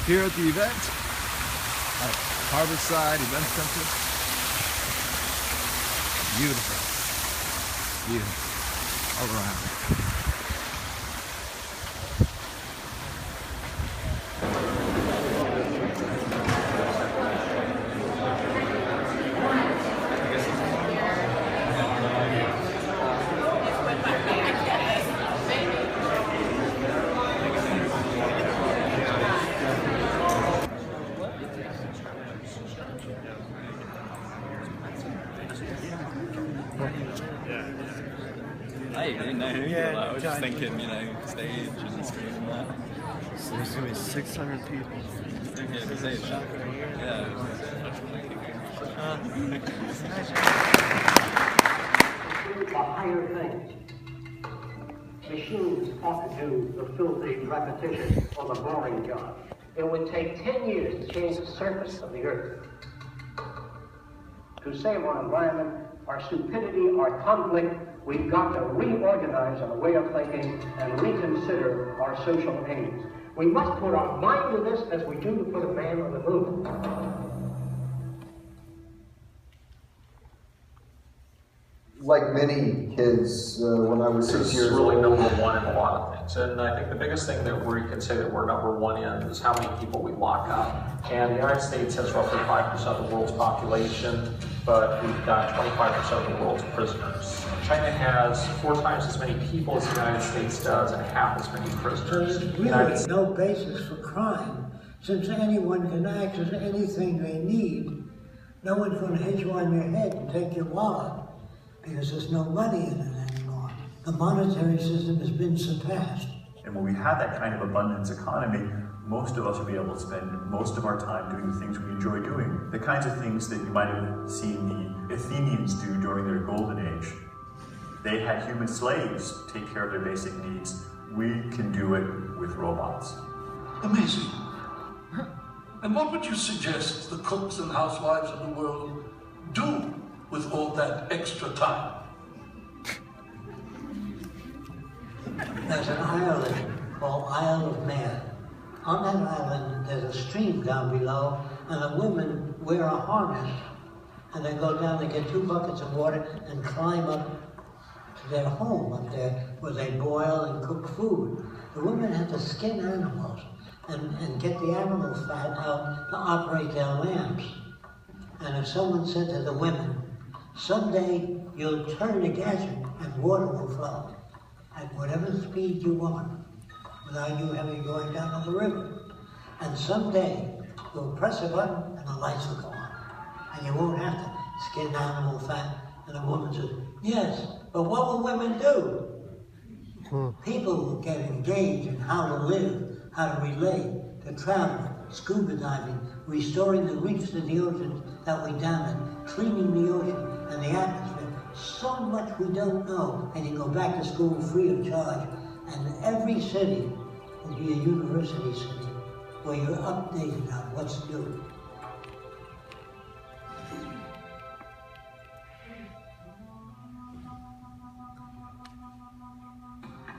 here at the event at Harborside Event Center. Beautiful. Beautiful. All around. I didn't know who you were. I was just thinking, you know, stage and screen and that. So there's going to be 600 people. Yeah, to say Jacque. Yeah. For higher things. Machines ought to do the filthy repetition or the boring job. It would take 10 years to change the surface of the earth. To save our environment, our stupidity, our conflict, we've got to reorganize our way of thinking and reconsider our social aims. We must put our mind to this as we do to put a man on the moon. Like many kids, when I was 6 years old. Really number one in a lot of things. And I think the biggest thing that we can say that we're number one in is how many people we lock up. And the United States has roughly 5% of the world's population, but we've got 25% of the world's prisoners. China has 4 times as many people as the United States does and half as many prisoners. There's really no basis for crime, since anyone can access anything they need. No one's going to hit you on your head and take your wallet, because there's no money in it anymore. The monetary system has been surpassed. And when we have that kind of abundance economy, most of us will be able to spend most of our time doing the things we enjoy doing. The kinds of things that you might have seen the Athenians do during their golden age. They had human slaves take care of their basic needs. We can do it with robots. Amazing. And what would you suggest the cooks and housewives of the world do with all that extra time? There's an island called Isle of Man. On that island, there's a stream down below, and the women wear a harness, and they go down, they get 2 buckets of water, and climb up to their home up there, where they boil and cook food. The women have to skin animals and get the animal fat out to operate their lamps. And if someone said to the women, someday you'll turn the gadget and water will flow at whatever speed you want, without you having going down on the river. And someday you'll press a button and the lights will go on. And you won't have to skin animal fat. And the woman says, yes, but what will women do? People will get engaged in how to live, how to relate, to travel, scuba diving, restoring the reefs of the ocean that we damaged, cleaning the ocean and the atmosphere. So much we don't know, and you go back to school free of charge. And every city will be a university city where you're updated on what's new.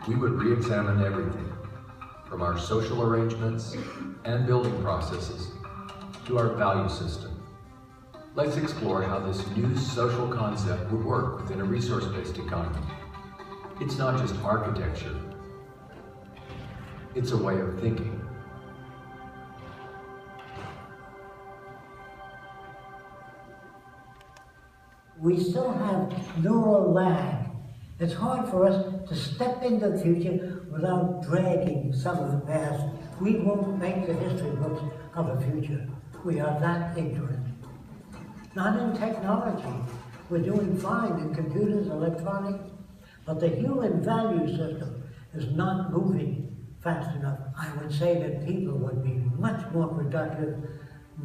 We would re-examine everything, from our social arrangements and building processes to our value system. Let's explore how this new social concept would work within a resource-based economy. It's not just architecture, it's a way of thinking. We still have neural lag. It's hard for us to step into the future without dragging some of the past. We won't make the history books of the future. We are that ignorant. Not in technology. We're doing fine in computers, electronics, but the human value system is not moving fast enough. I would say that people would be much more productive,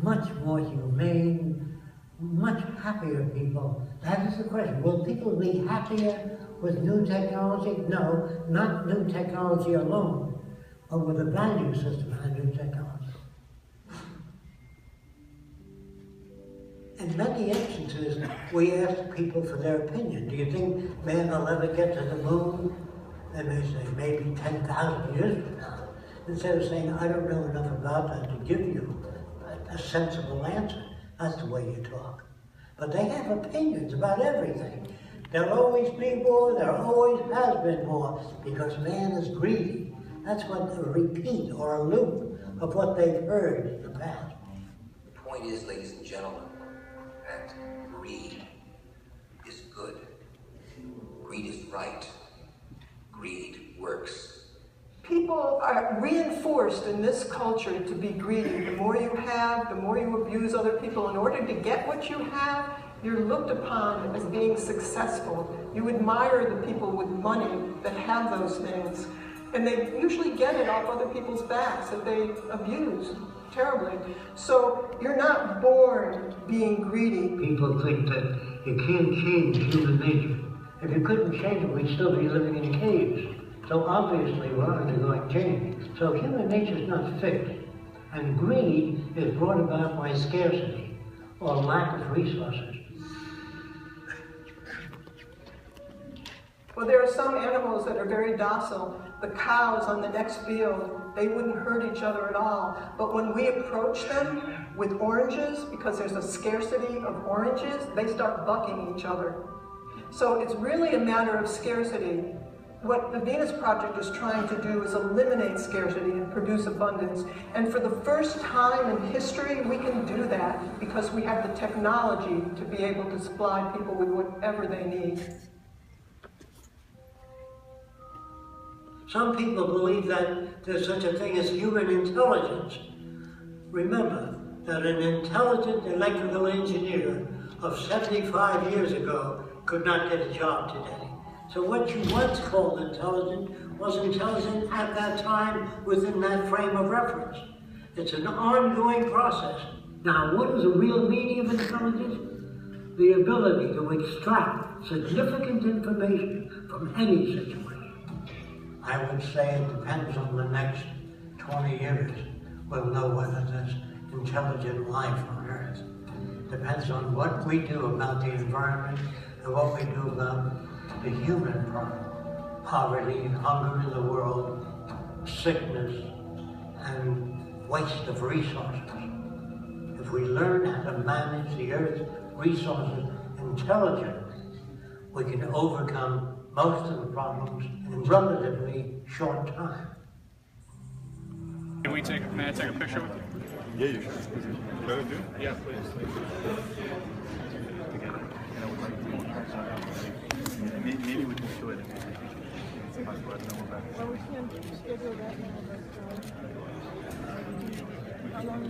much more humane, much happier people. That is the question. Will people be happier with new technology? No, not new technology alone, but with a value system and new technology. In many instances, we ask people for their opinion. Do you think man will ever get to the moon? They may say maybe 10,000 years from now. instead of saying, I don't know enough about that to give you a sensible answer. That's the way you talk. But they have opinions about everything. There'll always be more, there always has been more, because man is greedy. That's what a repeat or a loop of what they've heard in the past. The point is, ladies and gentlemen, that greed is good. Greed is right. Greed works. People are reinforced in this culture to be greedy. The more you have, the more you abuse other people. In order to get what you have, you're looked upon as being successful. You admire the people with money that have those things. And they usually get it off other people's backs that they abuse terribly. So you're not born being greedy. People think that you can't change human nature. If you couldn't change it, we'd still be living in caves. So obviously we're undergoing change. So human nature is not fixed. And greed is brought about by scarcity or lack of resources. Well, there are some animals that are very docile. The cows on the next field, they wouldn't hurt each other at all. But when we approach them with oranges, because there's a scarcity of oranges, they start bucking each other. So it's really a matter of scarcity. What the Venus Project is trying to do is eliminate scarcity and produce abundance. And for the first time in history, we can do that because we have the technology to be able to supply people with whatever they need. Some people believe that there's such a thing as human intelligence. Remember that an intelligent electrical engineer of 75 years ago could not get a job today. So what you once called intelligent was intelligent at that time within that frame of reference. It's an ongoing process. Now, what is the real meaning of intelligence? The ability to extract significant information from any situation. I would say it depends on the next 20 years. We'll know whether there's intelligent life on Earth. Depends on what we do about the environment and what we do about the human problem. Poverty, hunger in the world, sickness, and waste of resources. If we learn how to manage the Earth's resources intelligently, we can overcome most of the problems in relatively short time. May I take a picture with you? Yeah, you should. Go do? Yeah, please. Maybe we can do it. Well, we can schedule that now, but how long?